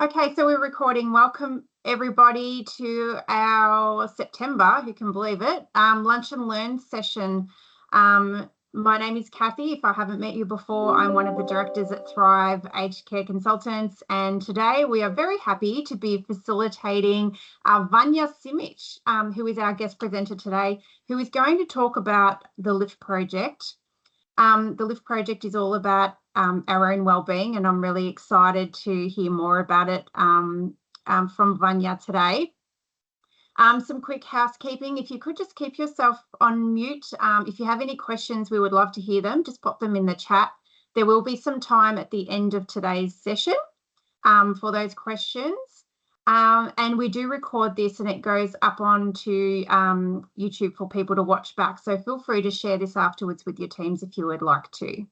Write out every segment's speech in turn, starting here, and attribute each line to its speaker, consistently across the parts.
Speaker 1: Okay, so we're recording. Welcome everybody to our September, who can believe it, Lunch and Learn session. My name is Kathy. If I haven't met you before, I'm one of the directors at Thrive Aged Care Consultants, and today we are very happy to be facilitating Vanja Simic, who is our guest presenter today, who is going to talk about the LIFT project. The LIFT project is all about our own wellbeing, and I'm really excited to hear more about it from Vanja today. Some quick housekeeping. If you could just keep yourself on mute. If you have any questions, we would love to hear them. Just pop them in the chat. There will be some time at the end of today's session for those questions. And we do record this and it goes up onto YouTube for people to watch back. So feel free to share this afterwards with your teams if you would like to.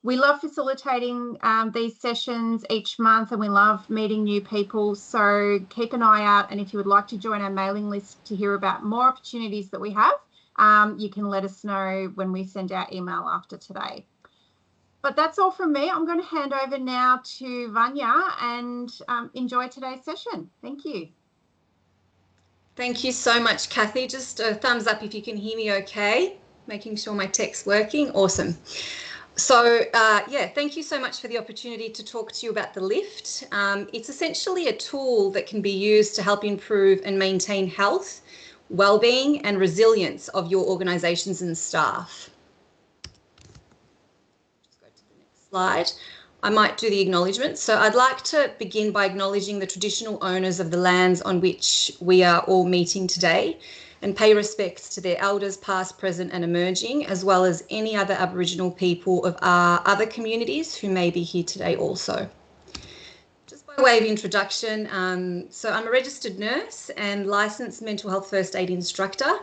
Speaker 1: We love facilitating these sessions each month, and we love meeting new people. So keep an eye out. And if you would like to join our mailing list to hear about more opportunities that we have, you can let us know when we send out email after today. But that's all from me. I'm going to hand over now to Vanja and enjoy today's session. Thank you.
Speaker 2: Thank you so much, Kathy. Just a thumbs up if you can hear me okay. Making sure my tech's working. Awesome. So, yeah, thank you so much for the opportunity to talk to you about the LIFT. It's essentially a tool that can be used to help improve and maintain health, wellbeing and resilience of your organisations and staff. Slide. I might do the acknowledgements. So I'd like to begin by acknowledging the traditional owners of the lands on which we are all meeting today and pay respects to their elders past, present and emerging, as well as any other Aboriginal people of our other communities who may be here today also. Just by way of introduction, so I'm a registered nurse and licensed mental health first aid instructor,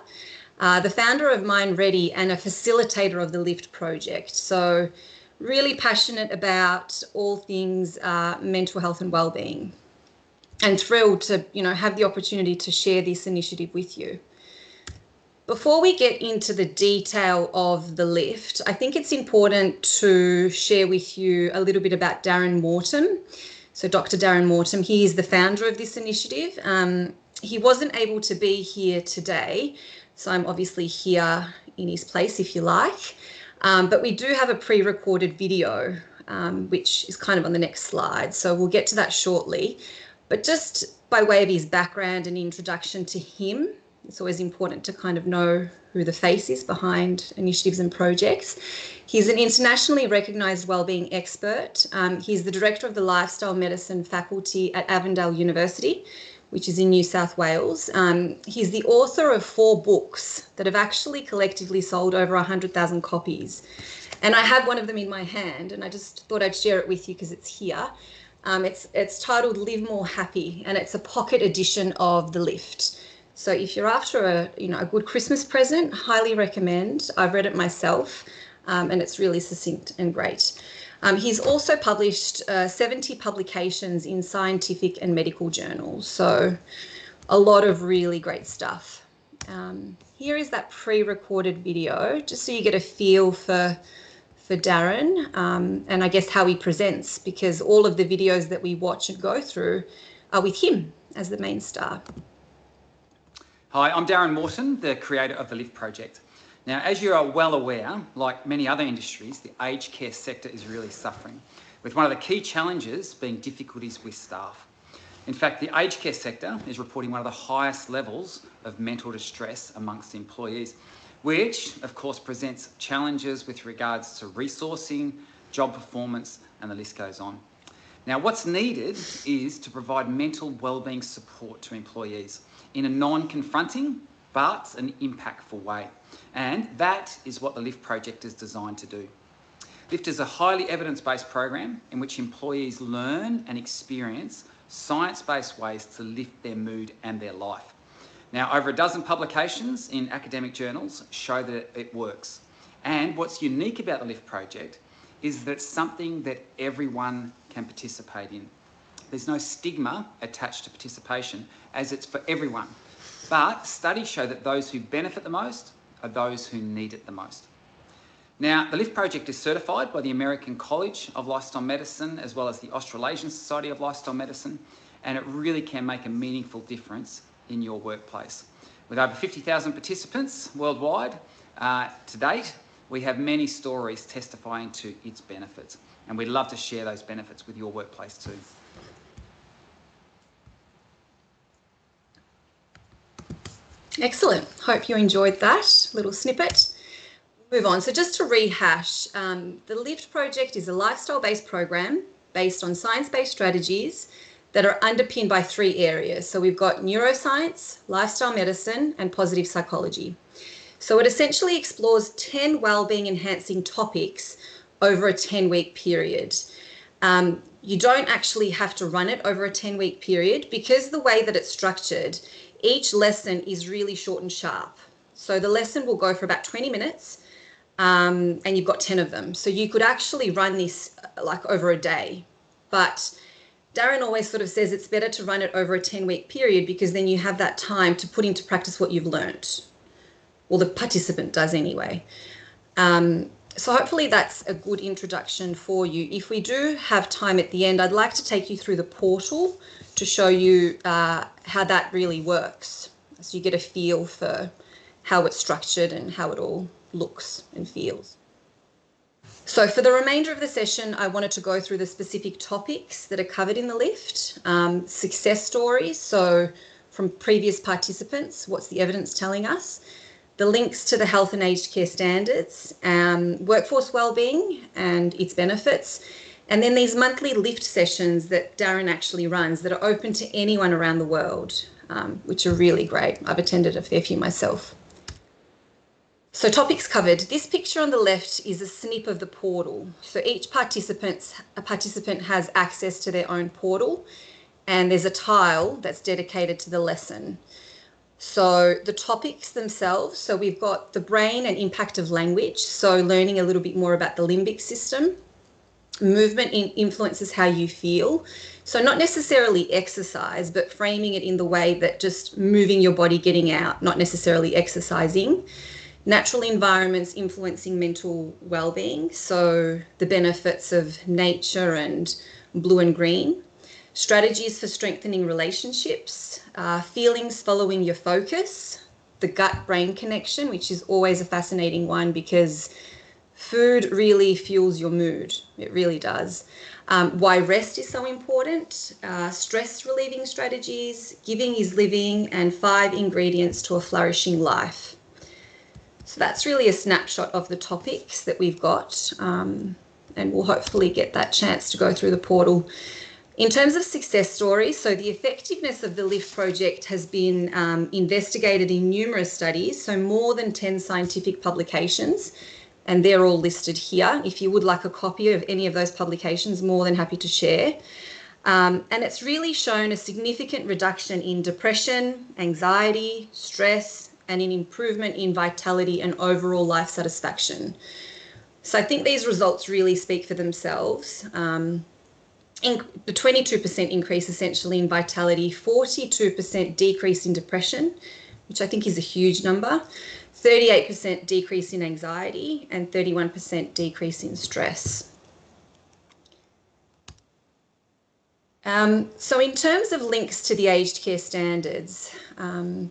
Speaker 2: the founder of Mind Ready and a facilitator of the LIFT project. So really passionate about all things mental health and wellbeing, and thrilled to, have the opportunity to share this initiative with you. Before we get into the detail of the LIFT, I think it's important to share with you a little bit about Darren Morton. So Dr. Darren Morton, he is the founder of this initiative. He wasn't able to be here today, so I'm obviously here in his place, if you like. But we do have a pre-recorded video, which is kind of on the next slide. So we'll get to that shortly. But just by way of his background and introduction to him, it's always important to kind of know who the face is behind initiatives and projects. He's an internationally recognised wellbeing expert. He's the director of the Lifestyle Medicine faculty at Avondale University, which is in New South Wales. He's the author of 4 books that have actually collectively sold over 100,000 copies. And I have one of them in my hand, and I just thought I'd share it with you because it's here. It's titled Live More Happy, and it's a pocket edition of the LIFT. So if you're after a good Christmas present, highly recommend. I've read it myself, and it's really succinct and great. He's also published 70 publications in scientific and medical journals, so a lot of really great stuff. Here is that pre-recorded video, just so you get a feel for Darren and I guess how he presents, because all of the videos that we watch and go through are with him as the main star.
Speaker 3: Hi, I'm Darren Morton, the creator of the LIFT project. Now, as you are well aware, like many other industries, the aged care sector is really suffering, with one of the key challenges being difficulties with staff. In fact, the aged care sector is reporting one of the highest levels of mental distress amongst employees, which of course presents challenges with regards to resourcing, job performance, and the list goes on. Now, what's needed is to provide mental wellbeing support to employees in a non-confronting but an impactful way. And that is what the LIFT project is designed to do. LIFT is a highly evidence-based program in which employees learn and experience science-based ways to lift their mood and their life. Now, over a dozen publications in academic journals show that it works. And what's unique about the LIFT project is that it's something that everyone can participate in. There's no stigma attached to participation, as it's for everyone. But studies show that those who benefit the most are those who need it the most. Now, the LIFT project is certified by the American College of Lifestyle Medicine as well as the Australasian Society of Lifestyle Medicine, and it really can make a meaningful difference in your workplace. With over 50,000 participants worldwide to date, we have many stories testifying to its benefits, and we'd love to share those benefits with your workplace too.
Speaker 2: Excellent. Hope you enjoyed that little snippet. Move on. So just to rehash, the LIFT project is a lifestyle-based program based on science-based strategies that are underpinned by 3 areas. So we've got neuroscience, lifestyle medicine, and positive psychology. So it essentially explores 10 wellbeing enhancing topics over a 10-week period. You don't actually have to run it over a 10-week period because the way that it's structured, each lesson is really short and sharp. So the lesson will go for about 20 minutes and you've got 10 of them. So you could actually run this like over a day. But Darren always sort of says it's better to run it over a 10-week period because then you have that time to put into practice what you've learnt. Well, the participant does anyway. So hopefully that's a good introduction for you. If we do have time at the end, I'd like to take you through the portal to show you how that really works, so you get a feel for how it's structured and how it all looks and feels. So for the remainder of the session, I wanted to go through the specific topics that are covered in the LIFT, success stories, so from previous participants, what's the evidence telling us, the links to the health and aged care standards, workforce wellbeing and its benefits, and then these monthly LIFT sessions that Darren actually runs that are open to anyone around the world, which are really great. I've attended a fair few myself. So topics covered. This picture on the left is a snip of the portal. So each participant has access to their own portal, and there's a tile that's dedicated to the lesson. So the topics themselves, so we've got the brain and impact of language, so learning a little bit more about the limbic system. Movement influences how you feel. So not necessarily exercise, but framing it in the way that just moving your body, getting out, not necessarily exercising. Natural environments influencing mental well-being, so the benefits of nature and blue and green. Strategies for strengthening relationships, feelings following your focus, the gut-brain connection, which is always a fascinating one because food really fuels your mood. It really does. Why rest is so important, stress relieving strategies, giving is living, and 5 ingredients to a flourishing life. So that's really a snapshot of the topics that we've got, and we'll hopefully get that chance to go through the portal. In terms of success stories, so the effectiveness of the LIFT project has been investigated in numerous studies, so more than 10 scientific publications, and they're all listed here. If you would like a copy of any of those publications, more than happy to share. And it's really shown a significant reduction in depression, anxiety, stress, and an improvement in vitality and overall life satisfaction. So I think these results really speak for themselves. The 22% increase essentially in vitality, 42% decrease in depression, which I think is a huge number, 38% decrease in anxiety, and 31% decrease in stress. So in terms of links to the aged care standards,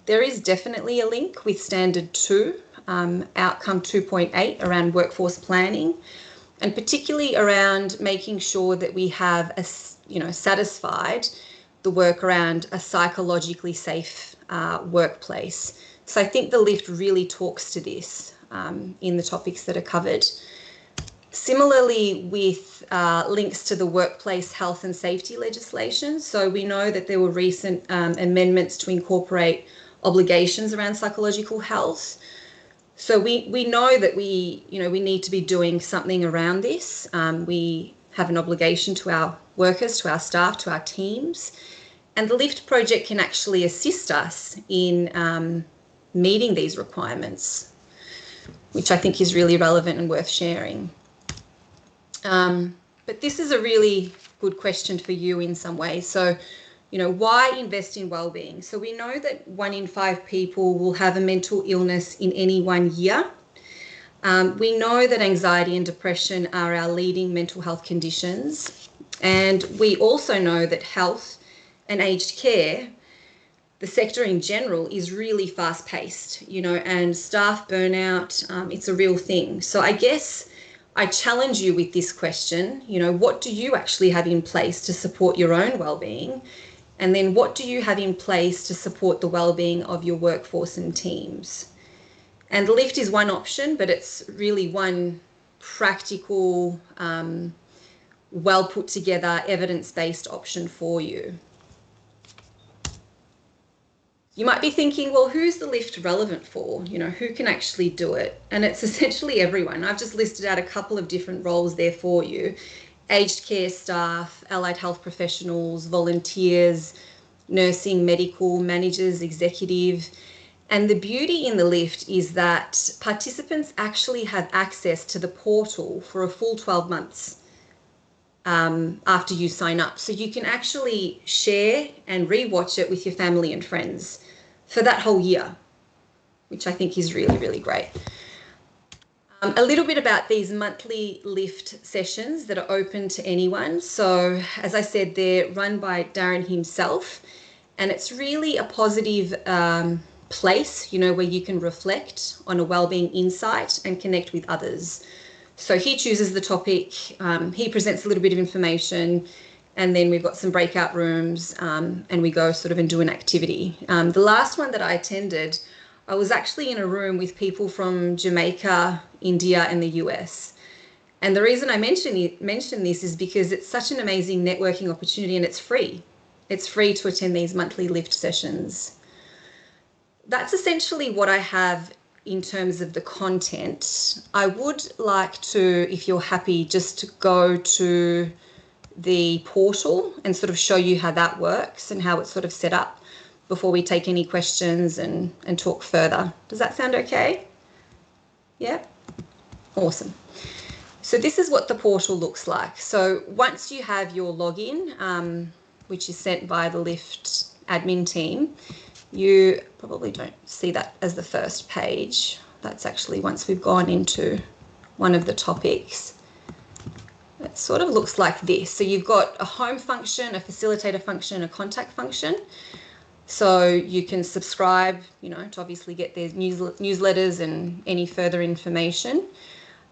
Speaker 2: there is definitely a link with standard 2, outcome 2.8 around workforce planning, and particularly around making sure that we have satisfied the work around a psychologically safe workplace. So I think the LIFT really talks to this in the topics that are covered. Similarly, with links to the workplace health and safety legislation. So we know that there were recent amendments to incorporate obligations around psychological health. So we know that we need to be doing something around this. We have an obligation to our workers, to our staff, to our teams. And the LIFT project can actually assist us in meeting these requirements, which I think is really relevant and worth sharing. But this is a really good question for you in some ways. So, why invest in wellbeing? So we know that 1 in 5 people will have a mental illness in any one year. We know that anxiety and depression are our leading mental health conditions. And we also know that health and aged care, the sector in general, is really fast paced, and staff burnout, it's a real thing. So I guess I challenge you with this question, what do you actually have in place to support your own well-being? And then what do you have in place to support the well-being of your workforce and teams? And the lift is one option, but it's really one practical, well put together, evidence-based option for you. You might be thinking, well, who's the lift relevant for? Who can actually do it? And it's essentially everyone. I've just listed out a couple of different roles there for you. Aged care staff, allied health professionals, volunteers, nursing, medical, managers, executive. And the beauty in the lift is that participants actually have access to the portal for a full 12 months after you sign up. So you can actually share and rewatch it with your family and friends for that whole year, which I think is really, really great. A little bit about these monthly lift sessions that are open to anyone. So as I said, they're run by Darren himself, and it's really a positive place, where you can reflect on a wellbeing insight and connect with others. So he chooses the topic, he presents a little bit of information, and then we've got some breakout rooms, and we go sort of and do an activity. The last one that I attended, I was actually in a room with people from Jamaica, India, and the US. And the reason I mention this is because it's such an amazing networking opportunity, and it's free. It's free to attend these monthly lift sessions. That's essentially what I have in terms of the content. I would like to, if you're happy, just to go to the portal and sort of show you how that works and how it's sort of set up before we take any questions and talk further. Does that sound okay? Yeah? Awesome. So this is what the portal looks like. So once you have your login, which is sent by the lift admin team, you probably don't see that as the first page. That's actually once we've gone into one of the topics. It sort of looks like this. So you've got a home function, a facilitator function, a contact function. So you can subscribe, to obviously get their newsletters and any further information.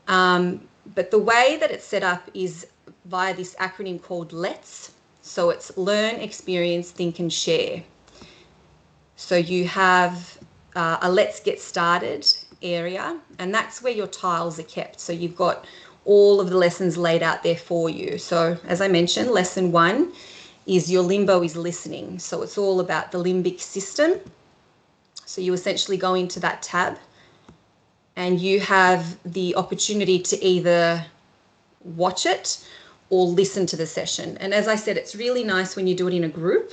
Speaker 2: But the way that it's set up is via this acronym called LETS. So it's Learn, Experience, Think and Share. So you have a Let's Get Started area, and that's where your tiles are kept. So you've got all of the lessons laid out there for you. So as I mentioned, lesson 1 is your limbo is listening. So it's all about the limbic system. So you essentially go into that tab and you have the opportunity to either watch it or listen to the session. And as I said, it's really nice when you do it in a group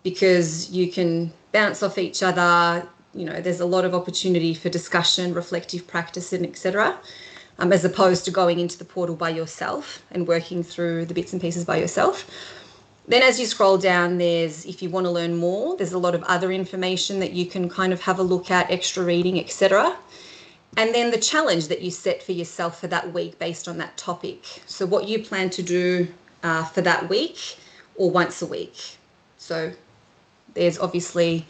Speaker 2: because you can bounce off each other. There's a lot of opportunity for discussion, reflective practice, and etc. As opposed to going into the portal by yourself and working through the bits and pieces by yourself. Then as you scroll down, if you want to learn more, there's a lot of other information that you can kind of have a look at, extra reading, etc. And then the challenge that you set for yourself for that week based on that topic. So what you plan to do for that week or once a week. So there's obviously,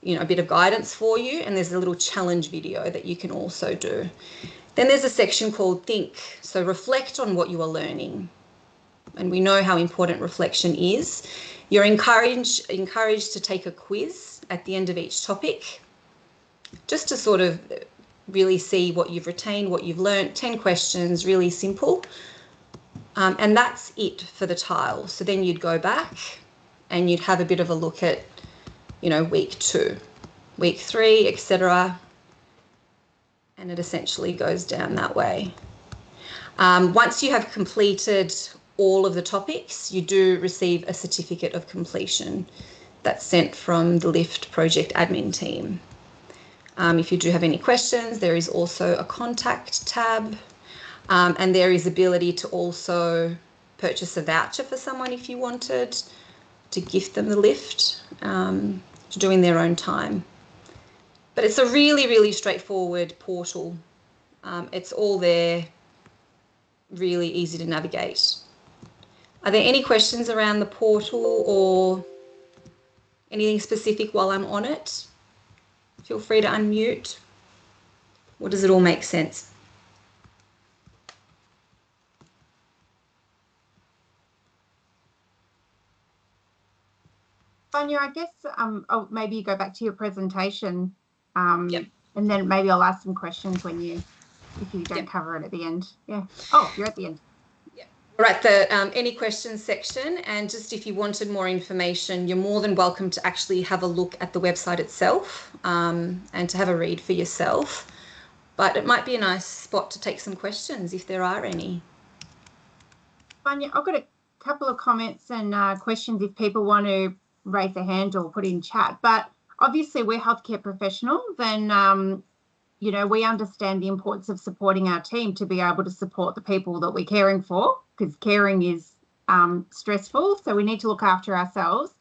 Speaker 2: a bit of guidance for you, and there's a little challenge video that you can also do. Then there's a section called Think. So reflect on what you are learning. And we know how important reflection is. You're encouraged to take a quiz at the end of each topic, just to sort of really see what you've retained, what you've learned. 10 questions, really simple. And that's it for the tile. So then you'd go back and you'd have a bit of a look at, week 2, week 3, etc. And it essentially goes down that way. Once you have completed all of the topics, you do receive a certificate of completion that's sent from the LIFT project admin team. If you do have any questions, there is also a contact tab, and there is ability to also purchase a voucher for someone if you wanted to gift them the LIFT to do in their own time. But it's a really, really straightforward portal It's all there, really easy to navigate. Are there any questions around the portal or anything specific while I'm on it? Feel free to unmute. Or does it all make sense?
Speaker 1: Vanja, I guess maybe you go back to your presentation,
Speaker 2: Yep.
Speaker 1: and then maybe I'll ask some questions if you don't cover it at the end. Yeah. Oh, you're at the end.
Speaker 2: Yeah. We're at the any questions section, and just if you wanted more information, you're more than welcome to actually have a look at the website itself and to have a read for yourself. But it might be a nice spot to take some questions if there are any.
Speaker 1: Vanja, I've got a couple of comments and questions if people want to raise their hand or put in chat. But obviously we're healthcare professionals, and we understand the importance of supporting our team to be able to support the people that we're caring for, because caring is stressful, so we need to look after ourselves.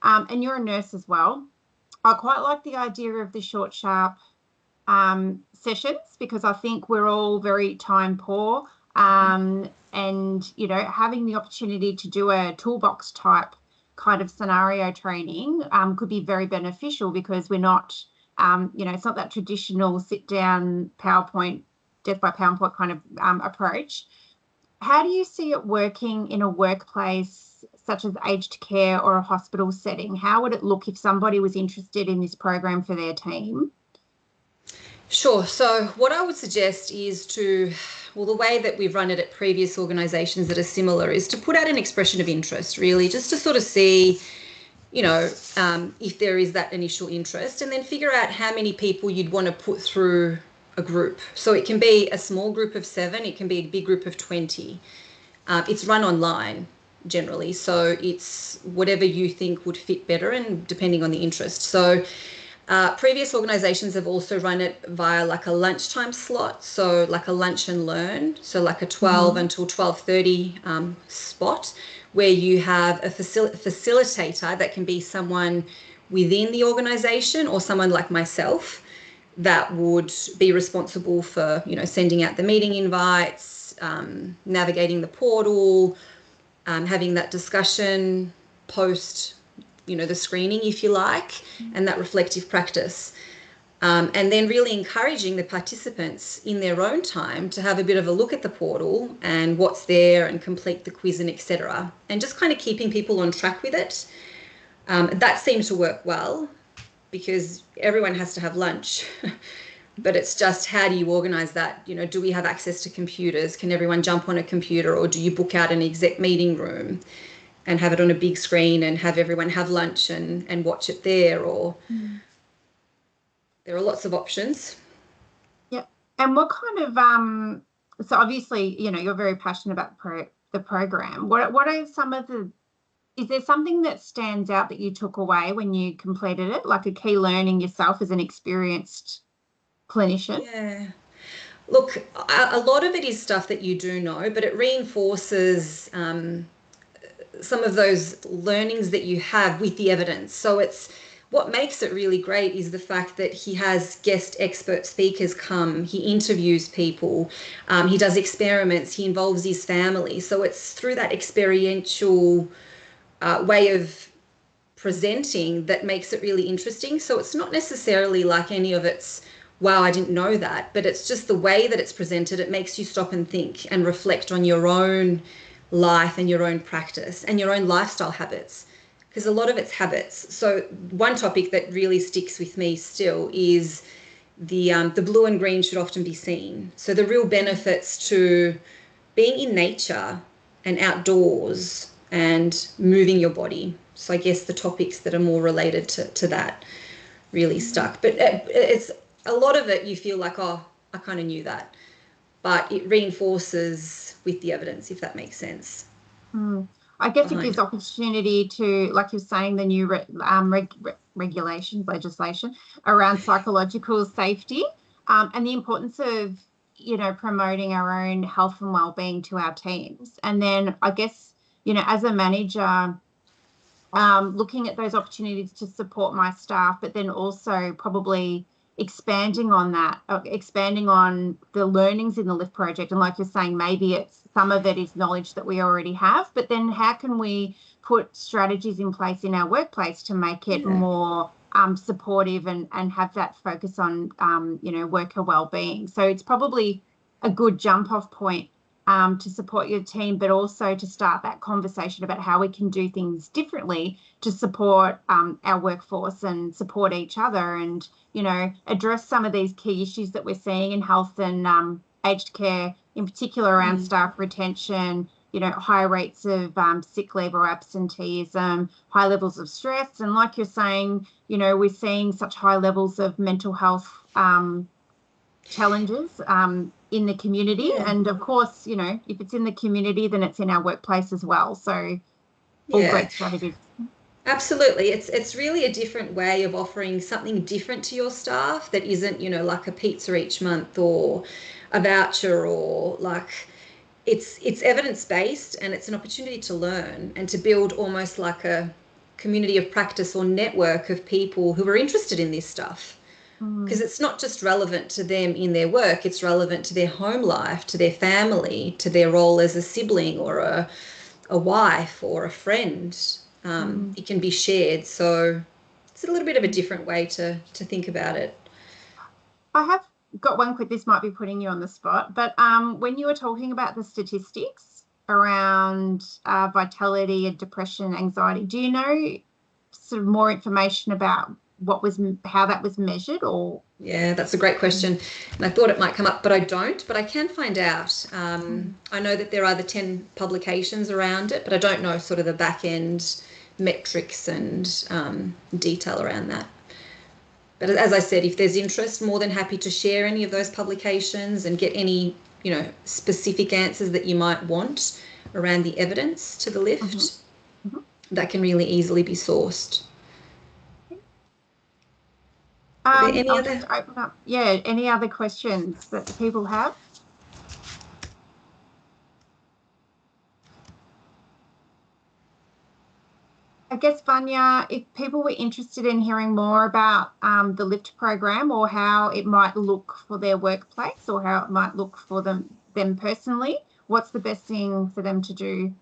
Speaker 1: And you're a nurse as well. I quite like the idea of the short, sharp sessions, because I think we're all very time poor, and having the opportunity to do a toolbox type kind of scenario training could be very beneficial, because we're not it's not that traditional sit down PowerPoint, death by PowerPoint kind of approach. How do you see it working in a workplace such as aged care or a hospital setting? How would it look if somebody was interested in this program for their team?
Speaker 2: Sure. So what I would suggest is the way that we've run it at previous organisations that are similar is to put out an expression of interest, really, just to sort of see, if there is that initial interest, and then figure out how many people you'd want to put through a group. So it can be a small group of 7, it can be a big group of 20. It's run online generally, so it's whatever you think would fit better and depending on the interest. So previous organisations have also run it via like a lunchtime slot, so like a lunch and learn, so like a 12 until 12:30 spot, where you have a facilitator that can be someone within the organisation or someone like myself that would be responsible for, sending out the meeting invites, navigating the portal, having that discussion post the screening, if you like, and that reflective practice. And then really encouraging the participants in their own time to have a bit of a look at the portal and what's there and complete the quiz and etc. And just kind of keeping people on track with it. That seems to work well because everyone has to have lunch. But it's just, how do you organise that? Do we have access to computers? Can everyone jump on a computer, or do you book out an exec meeting room and have it on a big screen and have everyone have lunch and watch it there? Or there are lots of options.
Speaker 1: Yeah. And what kind of so obviously you're very passionate about the program. What are some of the, is there something that stands out that you took away when you completed it, like a key learning yourself as an experienced clinician?
Speaker 2: Yeah. Look, a lot of it is stuff that you do know, but it reinforces some of those learnings that you have with the evidence. So it's, what makes it really great is the fact that he has guest expert speakers come, he interviews people, he does experiments, he involves his family. So it's through that experiential way of presenting that makes it really interesting. So it's not necessarily like any of it's, wow, I didn't know that, but it's just the way that it's presented. It makes you stop and think and reflect on your own life and your own practice and your own lifestyle habits, because a lot of it's habits. So one topic that really sticks with me still is the blue and green should often be seen. So the real benefits to being in nature and outdoors and moving your body. So I guess the topics that are more related to that really stuck. But it's a lot of it you feel like, oh, I kind of knew that. But it reinforces with the evidence, if that makes sense.
Speaker 1: I guess it gives opportunity to, like you're saying, the new legislation around psychological safety and the importance of, promoting our own health and wellbeing to our teams. And then I guess, as a manager, looking at those opportunities to support my staff, but then also probably expanding on that, expanding on the learnings in the LIFT project. And like you're saying, maybe it's some of it is knowledge that we already have, but then how can we put strategies in place in our workplace to make it more supportive and have that focus on, you know, worker well-being. So it's probably a good jump-off point to support your team, but also to start that conversation about how we can do things differently to support our workforce and support each other and, you know, address some of these key issues that we're seeing in health and aged care, in particular around staff retention, you know, high rates of sick leave or absenteeism, high levels of stress. And like you're saying, you know, we're seeing such high levels of mental health challenges in the community. And of course, you know, if it's in the community, then it's in our workplace as well. So all great strategies.
Speaker 2: Absolutely. It's really a different way of offering something different to your staff that isn't, you know, like a pizza each month or a voucher, or like it's evidence-based, and it's an opportunity to learn and to build almost like a community of practice or network of people who are interested in this stuff. Because it's not just relevant to them in their work, it's relevant to their home life, to their family, to their role as a sibling or a wife or a friend. It can be shared. So it's a little bit of a different way to think about it.
Speaker 1: I have got one quick, this might be putting you on the spot, but when you were talking about the statistics around vitality and depression, anxiety, do you know sort of more information about how that was measured? Or
Speaker 2: yeah, that's a great question, and I thought it might come up, but I don't, but I can find out. I know that there are the 10 publications around it, but I don't know sort of the back end metrics and detail around that. But as I said, if there's interest, more than happy to share any of those publications and get any, you know, specific answers that you might want around the evidence to the LIFT. That can really easily be sourced. Are there any other?
Speaker 1: Just open up, any other questions that the people have? I guess, Vanja, if people were interested in hearing more about the LIFT program or how it might look for their workplace or how it might look for them personally, what's the best thing for them to do?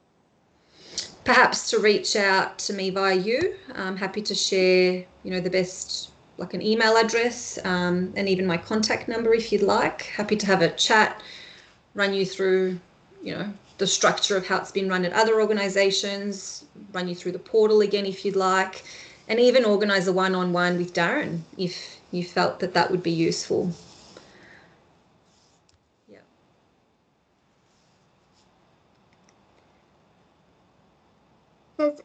Speaker 2: Perhaps to reach out to me via you. I'm happy to share, you know, the best, like an email address and even my contact number if you'd like. Happy to have a chat, run you through, you know, the structure of how it's been run at other organisations, run you through the portal again if you'd like, and even organise a one-on-one with Darren if you felt that that would be useful. Yeah.
Speaker 1: There's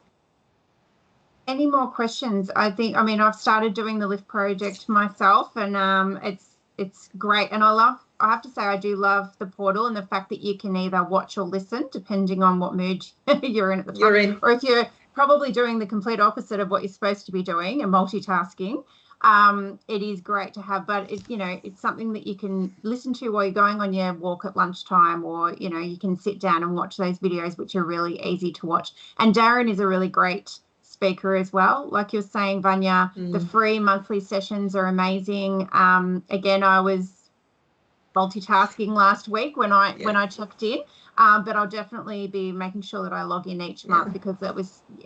Speaker 1: any more questions? I mean, I've started doing the LIFT project myself, and it's great. And I have to say, I do love the portal and the fact that you can either watch or listen depending on what mood you're in at the time. Or if you're probably doing the complete opposite of what you're supposed to be doing and multitasking, it is great to have. But it's something that you can listen to while you're going on your walk at lunchtime, or you can sit down and watch those videos, which are really easy to watch. And Darren is a really great speaker as well. Like you're saying, Vanja, the free monthly sessions are amazing. Again, I was multitasking last week when I checked in, but I'll definitely be making sure that I log in each month, because it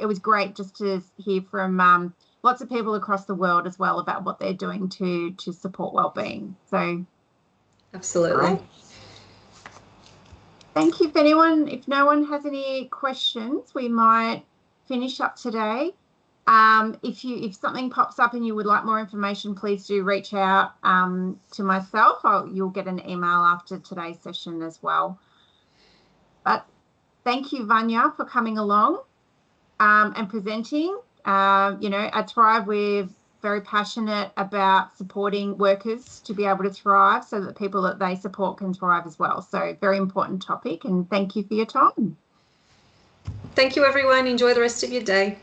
Speaker 1: was great just to hear from lots of people across the world as well about what they're doing to support wellbeing. So
Speaker 2: absolutely.
Speaker 1: Great. Thank you. If no one has any questions, we might finish up today. If something pops up and you would like more information, please do reach out to myself. You'll get an email after today's session as well. But thank you, Vanja, for coming along and presenting. At Thrive, we're very passionate about supporting workers to be able to thrive so that the people that they support can thrive as well. So very important topic, and thank you for your time.
Speaker 2: Thank you, everyone. Enjoy the rest of your day.